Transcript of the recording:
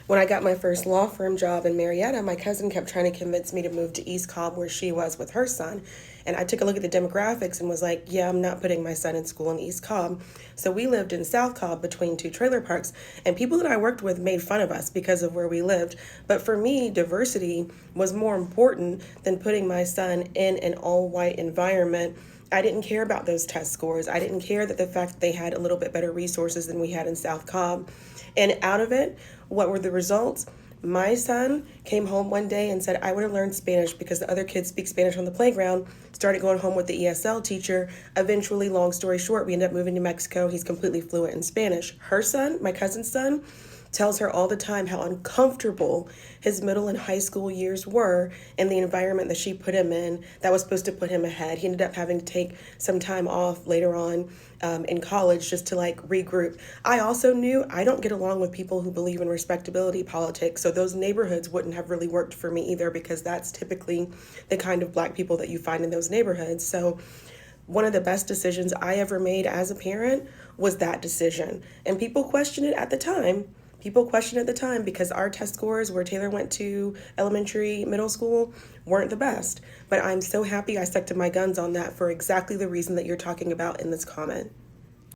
When I got my first law firm job in Marietta, my cousin kept trying to convince me to move to East Cobb where she was with her son. And I took a look at the demographics and was like, yeah, I'm not putting my son in school in East Cobb. So we lived in South Cobb between two trailer parks. And people that I worked with made fun of us because of where we lived. But for me, diversity was more important than putting my son in an all white environment. I didn't care about those test scores. I didn't care that the fact that they had a little bit better resources than we had in South Cobb. And out of it, what were the results? My son came home one day and said, I would have learned Spanish because the other kids speak Spanish on the playground. Started going home with the ESL teacher. Eventually, long story short, we ended up moving to Mexico. He's completely fluent in Spanish. Her son, my cousin's son, tells her all the time how uncomfortable his middle and high school years were in the environment that she put him in that was supposed to put him ahead. He ended up having to take some time off later on in college just to like regroup. I also knew I don't get along with people who believe in respectability politics, so those neighborhoods wouldn't have really worked for me either because that's typically the kind of black people that you find in those neighborhoods. So one of the best decisions I ever made as a parent was that decision. And people questioned it at the time. People questioned at the time because our test scores where Taylor went to elementary, middle school weren't the best. But I'm so happy I stuck to my guns on that for exactly the reason that you're talking about in this comment.